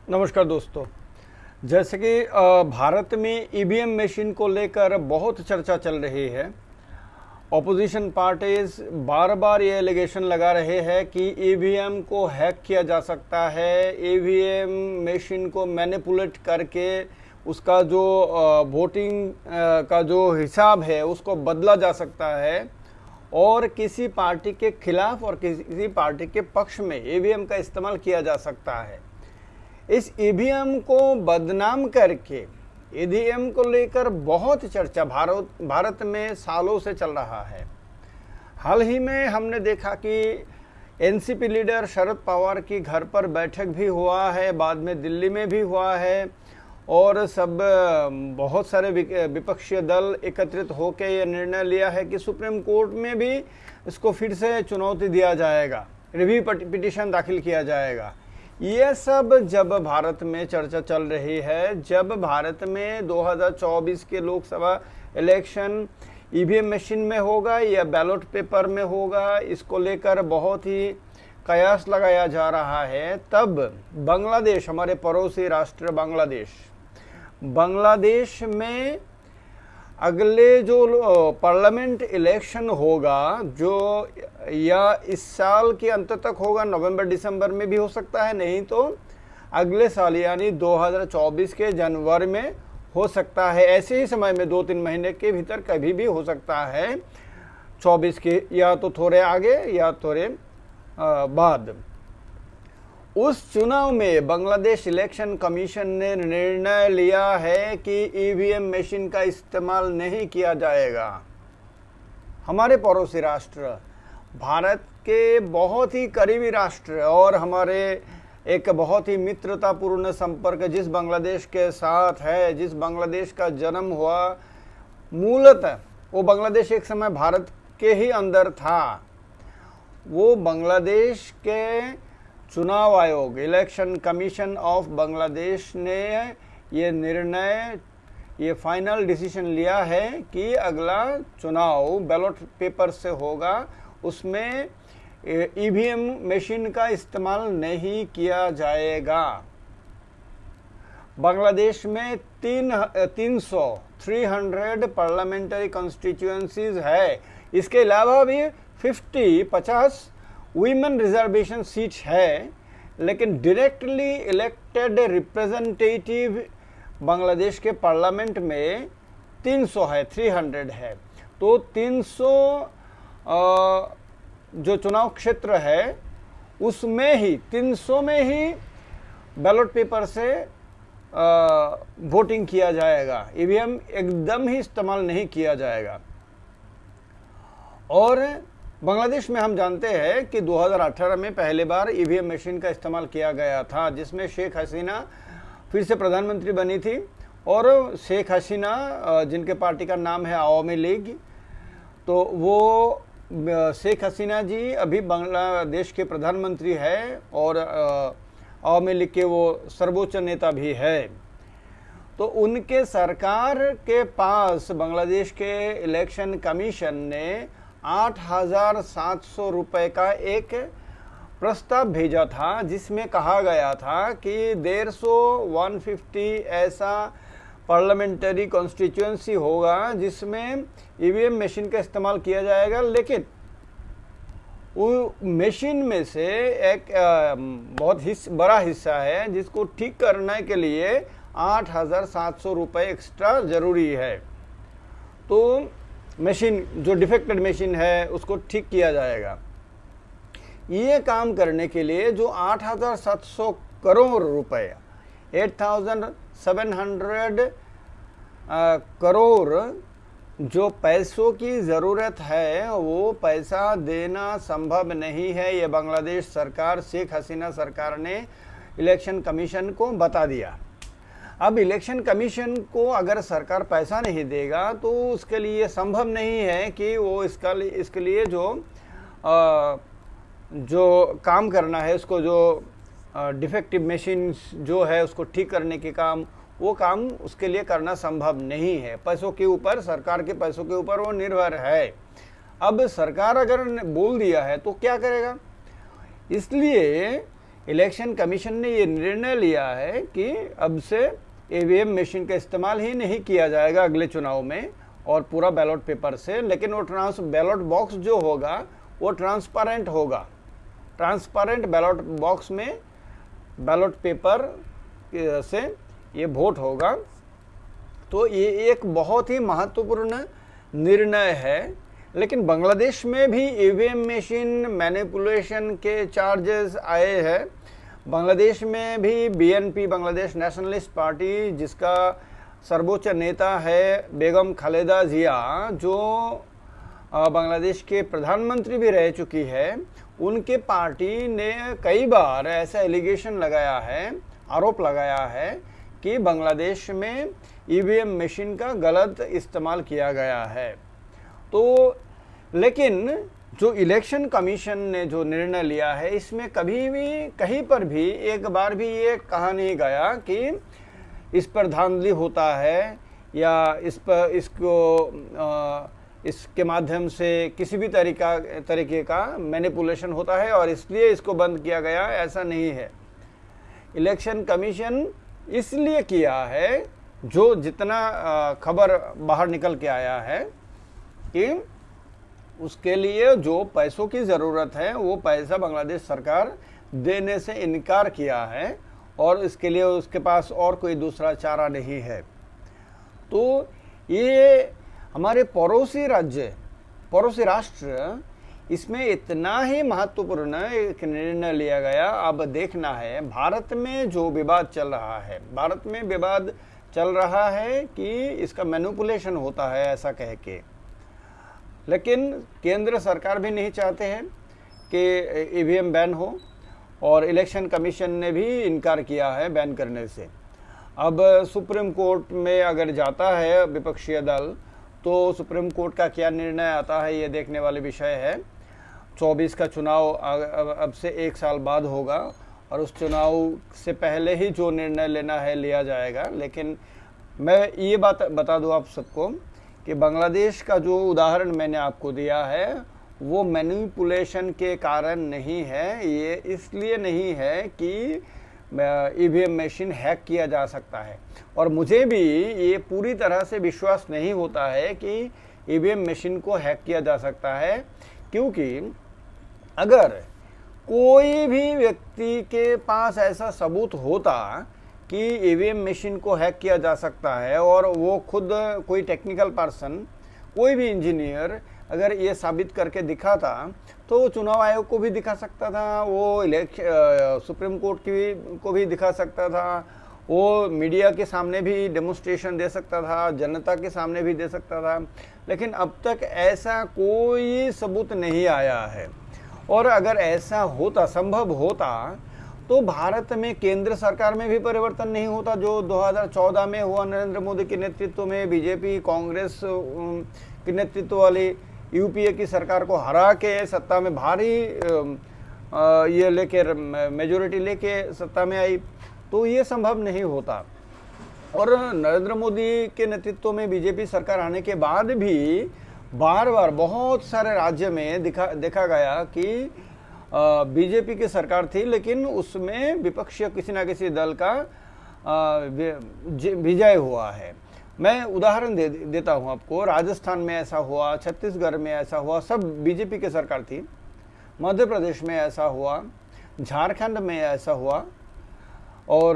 नमस्कार दोस्तों। जैसे कि भारत में ईवीएम मशीन को लेकर बहुत चर्चा चल रही है। ऑपोजिशन पार्टीज बार बार ये एलिगेशन लगा रहे हैं कि ईवीएम को हैक किया जा सकता है, ईवीएम मशीन को मैनिपुलेट करके उसका जो वोटिंग का जो हिसाब है उसको बदला जा सकता है और किसी पार्टी के खिलाफ और किसी पार्टी के पक्ष में ईवीएम का इस्तेमाल किया जा सकता है। इस ईवीएम को बदनाम करके ईवीएम को लेकर बहुत चर्चा भारत में सालों से चल रहा है। हाल ही में हमने देखा कि एनसीपी लीडर शरद पवार की घर पर बैठक भी हुआ है, बाद में दिल्ली में भी हुआ है और सब बहुत सारे विपक्षी दल एकत्रित होकर यह निर्णय लिया है कि सुप्रीम कोर्ट में भी इसको फिर से चुनौती दिया जाएगा, रिव्यू पिटीशन दाखिल किया जाएगा। ये सब जब भारत में चर्चा चल रही है, जब भारत में 2024 के लोकसभा इलेक्शन ईवीएम मशीन में होगा या बैलेट पेपर में होगा, इसको लेकर बहुत ही कयास लगाया जा रहा है, तब बांग्लादेश, हमारे पड़ोसी राष्ट्र बांग्लादेश में अगले जो पार्लियामेंट इलेक्शन होगा, जो या इस साल के अंत तक होगा, नवंबर दिसंबर में भी हो सकता है, नहीं तो अगले साल यानी 2024 के जनवरी में हो सकता है। ऐसे ही समय में 2-3 महीने के भीतर कभी भी हो सकता है, 24 के या तो थोड़े आगे या थोड़े बाद। उस चुनाव में बांग्लादेश इलेक्शन कमीशन ने निर्णय लिया है कि ईवीएम मशीन का इस्तेमाल नहीं किया जाएगा। हमारे पड़ोसी राष्ट्र, भारत के बहुत ही करीबी राष्ट्र और हमारे एक बहुत ही मित्रतापूर्ण संपर्क जिस बांग्लादेश के साथ है, जिस बांग्लादेश का जन्म हुआ, मूलतः वो बांग्लादेश एक समय भारत के ही अंदर था। वो बांग्लादेश के चुनाव आयोग, इलेक्शन कमीशन ऑफ बांग्लादेश ने ये निर्णय, ये फाइनल डिसीजन लिया है कि अगला चुनाव बैलेट पेपर से होगा, उसमें ईवीएम मशीन का इस्तेमाल नहीं किया जाएगा। बांग्लादेश में 300 पार्लियामेंट्री कॉन्स्टिट्यूएंसीज है। इसके अलावा भी 50 वीमेन रिजर्वेशन सीट है, लेकिन डायरेक्टली इलेक्टेड रिप्रेजेंटेटिव बांग्लादेश के पार्लियामेंट में 300 है। तो 300 जो चुनाव क्षेत्र है उसमें ही 300 में ही बैलेट पेपर से वोटिंग किया जाएगा, ईवीएम एकदम ही इस्तेमाल नहीं किया जाएगा। और बांग्लादेश में हम जानते हैं कि 2018 में पहली बार ईवीएम मशीन का इस्तेमाल किया गया था, जिसमें शेख हसीना फिर से प्रधानमंत्री बनी थी और शेख हसीना जिनके पार्टी का नाम है आवामी लीग, तो वो शेख हसीना जी अभी बांग्लादेश के प्रधानमंत्री है और आवामी लीग के वो सर्वोच्च नेता भी है। तो उनके सरकार के पास बांग्लादेश के इलेक्शन कमीशन ने 8,700 रुपये का एक प्रस्ताव भेजा था, जिसमें कहा गया था कि 150 ऐसा पार्लियामेंट्री कॉन्स्टिट्यूएंसी होगा जिसमें ईवीएम मशीन का इस्तेमाल किया जाएगा, लेकिन वो मशीन में से एक बहुत बड़ा हिस्सा है जिसको ठीक करने के लिए 8,700 रुपये एक्स्ट्रा ज़रूरी है। तो मशीन जो डिफेक्टेड मशीन है उसको ठीक किया जाएगा। ये काम करने के लिए जो 8,700 करोड़ रुपए, 8,700 करोड़ जो पैसों की ज़रूरत है, वो पैसा देना संभव नहीं है। ये बांग्लादेश सरकार, शेख हसीना सरकार ने इलेक्शन कमीशन को बता दिया। अब इलेक्शन कमीशन को अगर सरकार पैसा नहीं देगा तो उसके लिए संभव नहीं है कि वो इसके लिए जो काम करना है, उसको जो डिफेक्टिव मशीन जो है उसको ठीक करने के काम, वो काम उसके लिए करना संभव नहीं है। पैसों के ऊपर, सरकार के पैसों के ऊपर वो निर्भर है। अब सरकार अगर बोल दिया है तो क्या करेगा? इसलिए इलेक्शन कमीशन ने ये निर्णय लिया है कि अब से ईवीएम मशीन का इस्तेमाल ही नहीं किया जाएगा अगले चुनाव में और पूरा बैलेट पेपर से, लेकिन वो बैलेट बॉक्स जो होगा वो ट्रांसपेरेंट होगा। ट्रांसपेरेंट बैलेट बॉक्स में बैलेट पेपर से ये वोट होगा। तो ये एक बहुत ही महत्वपूर्ण निर्णय है। लेकिन बांग्लादेश में भी ईवीएम मशीन मैनिपुलेशन के चार्जेस आए हैं। बांग्लादेश में भी बीएनपी, बांग्लादेश नेशनलिस्ट पार्टी, जिसका सर्वोच्च नेता है बेगम खालेदा जिया, जो बांग्लादेश के प्रधानमंत्री भी रह चुकी है, उनके पार्टी ने कई बार ऐसा एलिगेशन लगाया है, आरोप लगाया है कि बांग्लादेश में ईवीएम मशीन का गलत इस्तेमाल किया गया है। तो लेकिन जो इलेक्शन कमीशन ने जो निर्णय लिया है, इसमें कभी भी कहीं पर भी एक बार भी ये कहा नहीं गया कि इस पर धांधली होता है या इसके माध्यम से किसी भी तरीके का मैनिपुलेशन होता है और इसलिए इसको बंद किया गया। ऐसा नहीं है। इलेक्शन कमीशन इसलिए किया है, जो जितना खबर बाहर निकल के आया है कि उसके लिए जो पैसों की ज़रूरत है वो पैसा बांग्लादेश सरकार देने से इनकार किया है और इसके लिए उसके पास और कोई दूसरा चारा नहीं है। तो ये हमारे पड़ोसी राष्ट्र इसमें इतना ही महत्वपूर्ण एक निर्णय लिया गया। अब देखना है भारत में जो विवाद चल रहा है, भारत में विवाद चल रहा है कि इसका मैनिपुलेशन होता है ऐसा कह के, लेकिन केंद्र सरकार भी नहीं चाहते हैं कि ईवीएम बैन हो और इलेक्शन कमीशन ने भी इनकार किया है बैन करने से। अब सुप्रीम कोर्ट में अगर जाता है विपक्षी दल तो सुप्रीम कोर्ट का क्या निर्णय आता है ये देखने वाले विषय है। 24 का चुनाव अब से 1 साल बाद होगा और उस चुनाव से पहले ही जो निर्णय लेना है लिया जाएगा। लेकिन मैं ये बात बता दूं आप सबको कि बांग्लादेश का जो उदाहरण मैंने आपको दिया है वो मैनिपुलेशन के कारण नहीं है। ये इसलिए नहीं है कि ईवीएम मशीन हैक किया जा सकता है और मुझे भी ये पूरी तरह से विश्वास नहीं होता है कि ईवीएम मशीन को हैक किया जा सकता है, क्योंकि अगर कोई भी व्यक्ति के पास ऐसा सबूत होता कि ईवीएम मशीन को हैक किया जा सकता है और वो खुद कोई टेक्निकल पर्सन, कोई भी इंजीनियर अगर ये साबित करके दिखाता तो चुनाव आयोग को भी दिखा सकता था, वो सुप्रीम कोर्ट को भी दिखा सकता था, वो मीडिया के सामने भी डेमोन्स्ट्रेशन दे सकता था, जनता के सामने भी दे सकता था। लेकिन अब तक ऐसा कोई सबूत नहीं आया है। और अगर ऐसा होता, संभव होता, तो भारत में केंद्र सरकार में भी परिवर्तन नहीं होता। जो 2014 में हुआ नरेंद्र मोदी के नेतृत्व में बीजेपी कांग्रेस के नेतृत्व वाली यूपीए की सरकार को हरा के सत्ता में भारी ये लेकर मेजोरिटी लेके सत्ता में आई, तो ये संभव नहीं होता। और नरेंद्र मोदी के नेतृत्व में बीजेपी सरकार आने के बाद भी बार बार बहुत सारे राज्य में देखा गया कि बीजेपी की सरकार थी, लेकिन उसमें विपक्षी किसी न किसी दल का विजय हुआ है। मैं उदाहरण देता हूं आपको। राजस्थान में ऐसा हुआ, छत्तीसगढ़ में ऐसा हुआ, सब बीजेपी की सरकार थी। मध्य प्रदेश में ऐसा हुआ, झारखंड में ऐसा हुआ और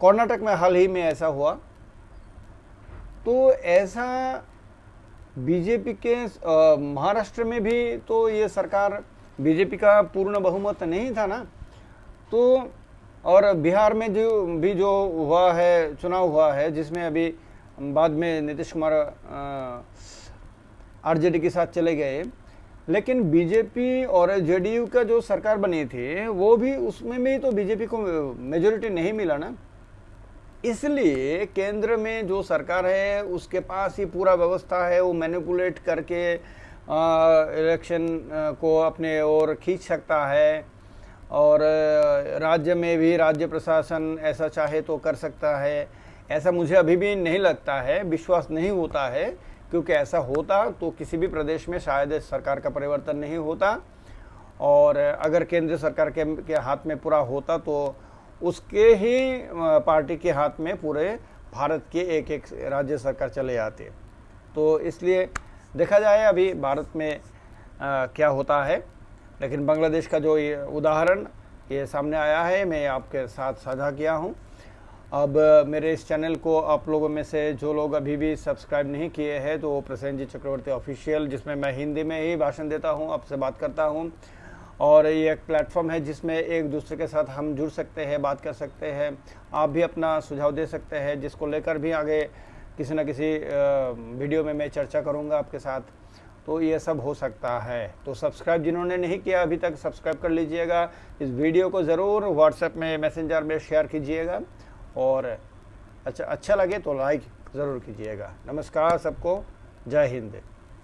कर्नाटक में हाल ही में ऐसा हुआ। तो ऐसा बीजेपी के महाराष्ट्र में भी तो ये सरकार बीजेपी का पूर्ण बहुमत नहीं था ना। तो और बिहार में जो हुआ है, चुनाव हुआ है, जिसमें अभी बाद में नीतीश कुमार आरजेडी के साथ चले गए, लेकिन बीजेपी और जेडीयू का जो सरकार बनी थी वो भी, उसमें भी तो बीजेपी को मेजोरिटी नहीं मिला ना। इसलिए केंद्र में जो सरकार है उसके पास ही पूरा व्यवस्था है, वो मैनिपुलेट करके इलेक्शन को अपने ओर खींच सकता है और राज्य में भी राज्य प्रशासन ऐसा चाहे तो कर सकता है। ऐसा मुझे अभी भी नहीं लगता है, विश्वास नहीं होता है, क्योंकि ऐसा होता तो किसी भी प्रदेश में शायद सरकार का परिवर्तन नहीं होता और अगर केंद्र सरकार के हाथ में पूरा होता तो उसके ही पार्टी के हाथ में पूरे भारत के एक एक राज्य सरकार चले आते। तो इसलिए देखा जाए अभी भारत में क्या होता है। लेकिन बांग्लादेश का जो ये उदाहरण ये सामने आया है, मैं आपके साथ साझा किया हूँ। अब मेरे इस चैनल को आप लोगों में से जो लोग अभी भी सब्सक्राइब नहीं किए हैं तो प्रसेनजीत चक्रवर्ती ऑफिशियल, जिसमें मैं हिंदी में ही भाषण देता हूँ, आपसे बात करता हूँ, और ये एक प्लेटफॉर्म है जिसमें एक दूसरे के साथ हम जुड़ सकते हैं, बात कर सकते हैं। आप भी अपना सुझाव दे सकते हैं, जिसको लेकर भी आगे किसी न किसी वीडियो में मैं चर्चा करूँगा आपके साथ। तो ये सब हो सकता है। तो सब्सक्राइब जिन्होंने नहीं किया अभी तक, सब्सक्राइब कर लीजिएगा। इस वीडियो को ज़रूर व्हाट्सएप में, मैसेंजर में शेयर कीजिएगा, और अच्छा लगे तो लाइक ज़रूर कीजिएगा। नमस्कार सबको, जय हिंद।